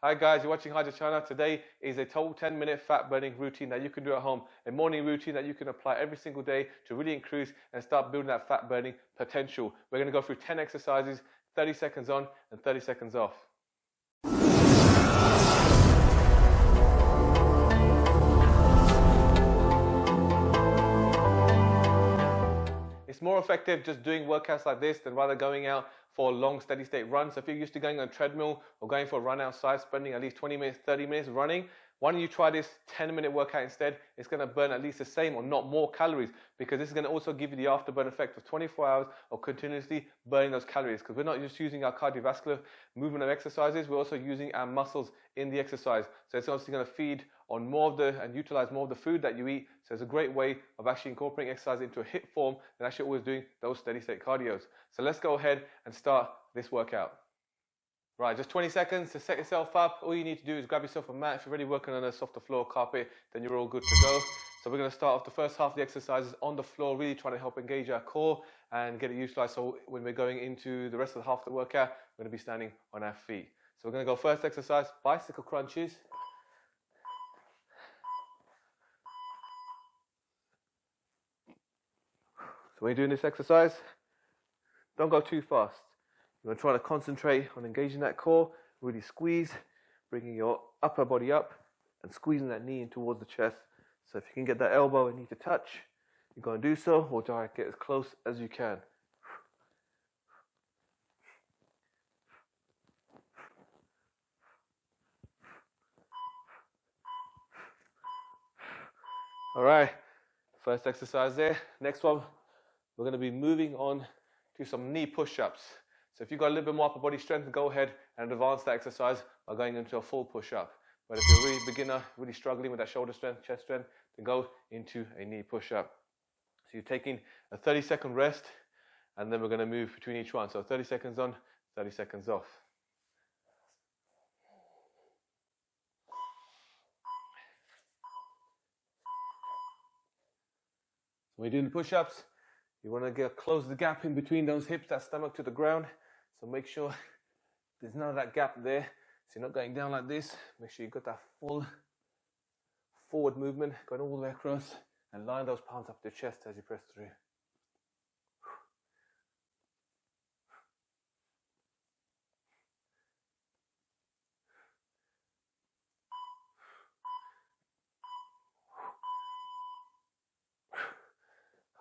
Hi guys, you're watching HIIT channel. Today is a total 10-minute fat burning routine that you can do at home. A morning routine that you can apply every single day to really increase and start building that fat burning potential. We're going to go through 10 exercises, 30 seconds on and 30 seconds off. It's more effective just doing workouts like this than rather going out for a long steady state run. So if you're used to going on a treadmill or going for a run outside, spending at least 20 minutes, 30 minutes running, why don't you try this 10-minute workout instead? It's going to burn at least the same or not more calories, because this is going to also give you the afterburn effect of 24 hours of continuously burning those calories, because we're not just using our cardiovascular movement of exercises, we're also using our muscles in the exercise. So it's obviously going to feed on more of the and utilize more of the food that you eat. So it's a great way of actually incorporating exercise into a HIIT form and actually always doing those steady state cardios. So let's go ahead and start this workout. Right, just 20 seconds to set yourself up. All you need to do is grab yourself a mat. If you're already working on a softer floor carpet, then you're all good to go. So we're going to start off the first half of the exercises on the floor, really trying to help engage our core and get it utilized. So when we're going into the rest of the half of the workout, we're going to be standing on our feet. So we're going to go first exercise, bicycle crunches. So when you're doing this exercise, don't go too fast. You're going to try to concentrate on engaging that core, really squeeze, bringing your upper body up and squeezing that knee in towards the chest. So if you can get that elbow and knee to touch, you're going to do so, or try to get as close as you can. All right, first exercise there. Next one, we're going to be moving on to some knee push-ups. So if you've got a little bit more upper body strength, go ahead and advance that exercise by going into a full push-up. But if you're really beginner, really struggling with that shoulder strength, chest strength, then go into a knee push-up. So you're taking a 30-second rest, and then we're going to move between each one. So 30 seconds on, 30 seconds off. When you're doing the push-ups, you want to close the gap in between those hips, that stomach to the ground. So make sure there's none of that gap there. So you're not going down like this. Make sure you've got that full forward movement going all the way across, and line those palms up to your chest as you press through.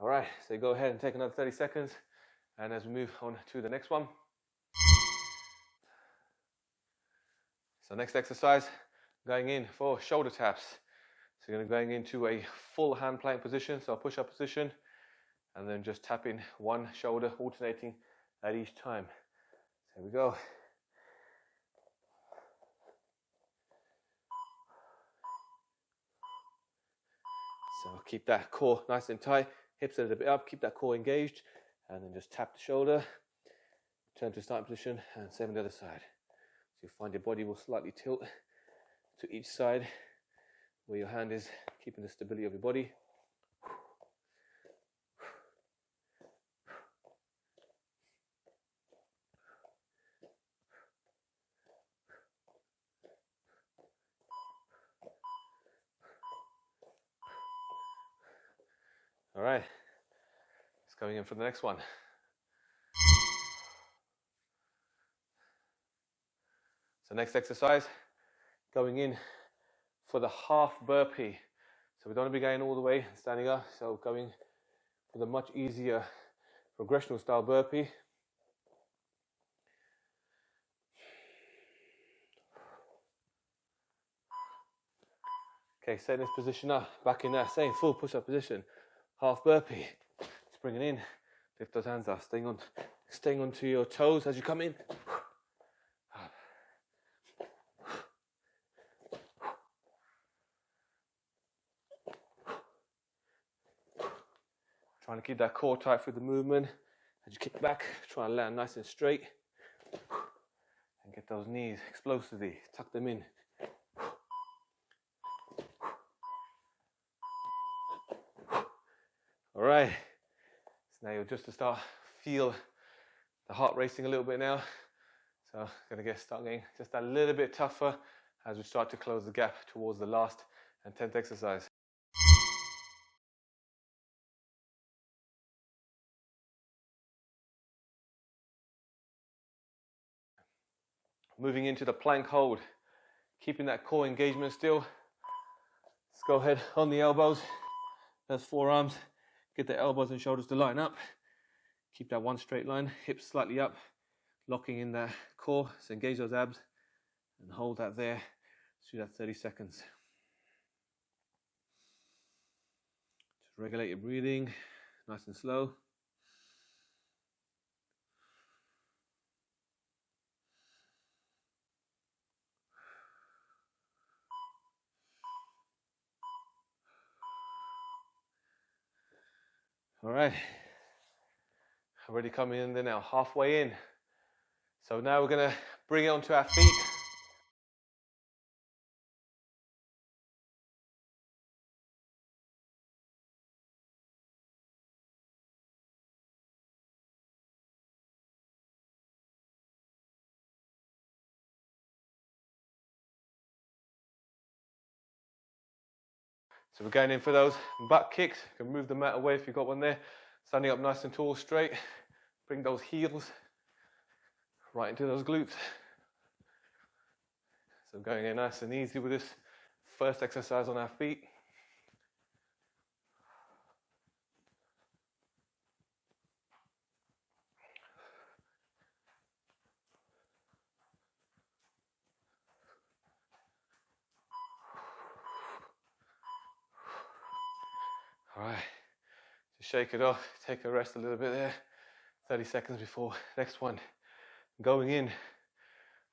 All right, so go ahead and take another 30 seconds. And as we move on to the next one. So next exercise, going in for shoulder taps. So you're going into a full hand plank position, so a push-up position, and then just tapping one shoulder, alternating at each time. So here we go. So keep that core nice and tight, hips a little bit up, keep that core engaged, and then just tap the shoulder, turn to starting position, and same on the other side. So you find your body will slightly tilt to each side where your hand is, keeping the stability of your body. All right, let's go in for the next one. So next exercise, going in for the half burpee. So we don't want to be going all the way and standing up, so going for the much easier progressional style burpee. Okay, setting this position up, back in that same full push-up position, half burpee. Just bring it in, lift those hands up, staying onto your toes as you come in. Trying to keep that core tight through the movement. As you kick back, try and land nice and straight. And get those knees explosively, tuck them in. All right, so now you'll just to start feel the heart racing a little bit now. So going to start getting just a little bit tougher as we start to close the gap towards the last and 10th exercise. Moving into the plank hold, keeping that core engagement still. Let's go ahead on the elbows. That's forearms. Get the elbows and shoulders to line up. Keep that one straight line, hips slightly up, locking in that core. So engage those abs and hold that there. Let's do that 30 seconds. Just regulate your breathing, nice and slow. All right, already coming in there now, halfway in. So now we're gonna bring it onto our feet. So we're going in for those butt kicks. You can move the mat away if you've got one there. Standing up nice and tall, straight. Bring those heels right into those glutes. So going in nice and easy with this first exercise on our feet. All right, just shake it off, take a rest a little bit there. 30 seconds before next one. Going in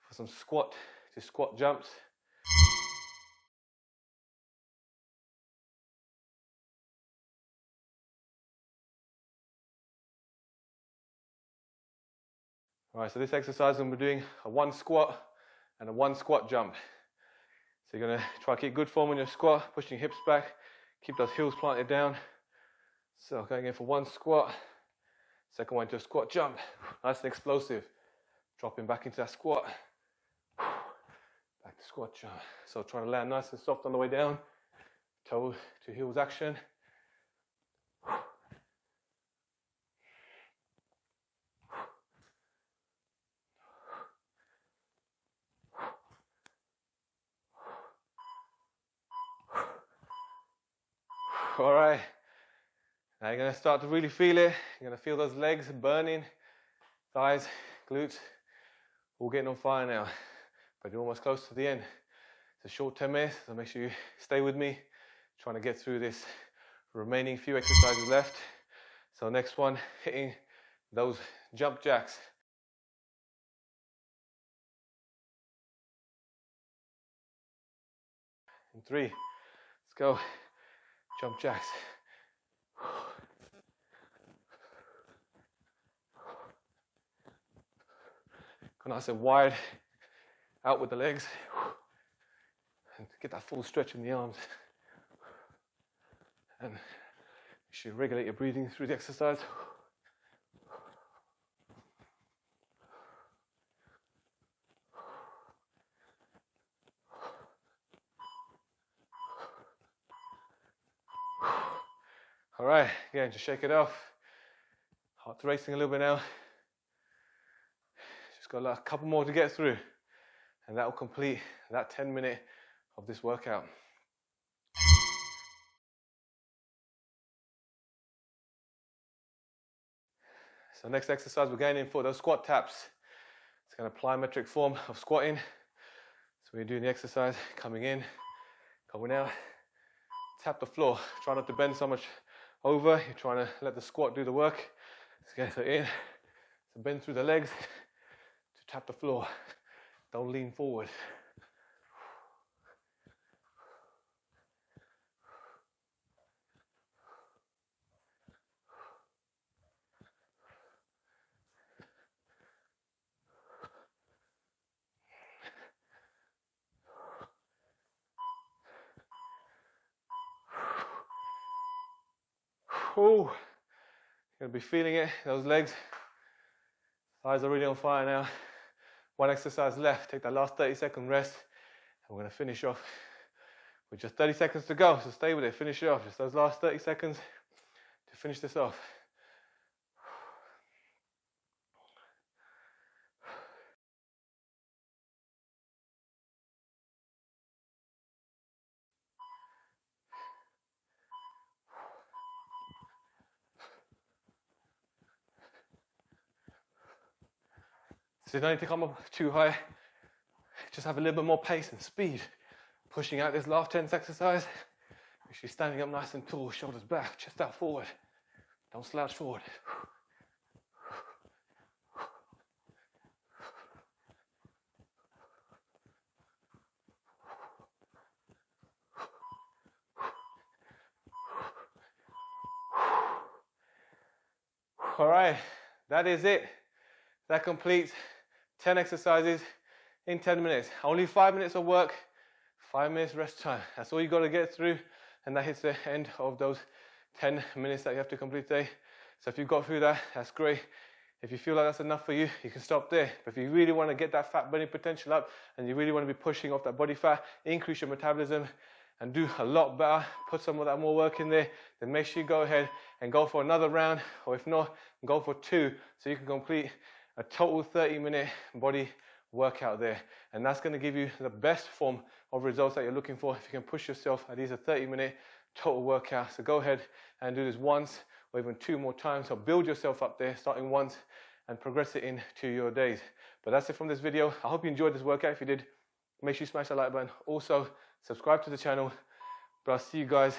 for some squat jumps. All right, so this exercise I'm doing a 1 squat and a 1 squat jump. So you're gonna try to keep good form on your squat, pushing your hips back, keep those heels planted down. So going in for 1 squat, second one to a squat jump, nice and explosive. Dropping back into that squat, back to squat jump. So trying to land nice and soft on the way down, toe to heels action. All right, now you're gonna start to really feel it. You're gonna feel those legs burning, thighs, glutes, all getting on fire now. But you're almost close to the end. It's a short 10 minutes, so make sure you stay with me. Trying to get through this remaining few exercises left. So next one, hitting those jump jacks. In 3, let's go. Jump jacks. Go nice and wide out with the legs. And get that full stretch in the arms. And you should regulate your breathing through the exercise. All right, again, just shake it off. Heart's racing a little bit now. Just got a couple more to get through, and that will complete that 10-minute of this workout. So next exercise, we're going in for those squat taps. It's kind of plyometric form of squatting. So we're doing the exercise, coming in, going out, tap the floor. Try not to bend so much over. You're trying to let the squat do the work. Let's get it in. So bend through the legs to tap the floor. Don't lean forward. Oh, you're gonna be feeling it, those legs. Thighs are really on fire now. one exercise left. Take that last 30-second rest. And we're going to finish off with just 30 seconds to go. So stay with it, finish it off. Just those last 30 seconds to finish this off. So you don't need to come up too high. Just have a little bit more pace and speed. Pushing out this last 10 exercise. Make sure you're standing up nice and tall, shoulders back, chest out forward. Don't slouch forward. All right, that is it. That completes 10 exercises in 10 minutes. Only 5 minutes of work, 5 minutes rest time. That's all you got to get through, and that hits the end of those 10 minutes that you have to complete today. So if you've got through that, that's great. If you feel like that's enough for you, you can stop there. But if you really want to get that fat burning potential up, and you really want to be pushing off that body fat, increase your metabolism, and do a lot better, put some of that more work in there, then make sure you go ahead and go for another round, or if not, go for 2, so you can complete a total 30-minute body workout there. And that's going to give you the best form of results that you're looking for if you can push yourself at least a 30-minute total workout. So go ahead and do this once or even 2 more times. So build yourself up there, starting once, and progress it into your days. But that's it from this video. I hope you enjoyed this workout. If you did, make sure you smash that like button. Also, subscribe to the channel. But I'll see you guys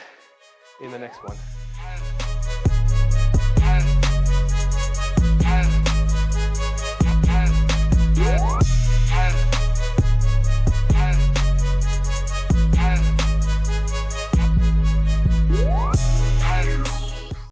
in the next one.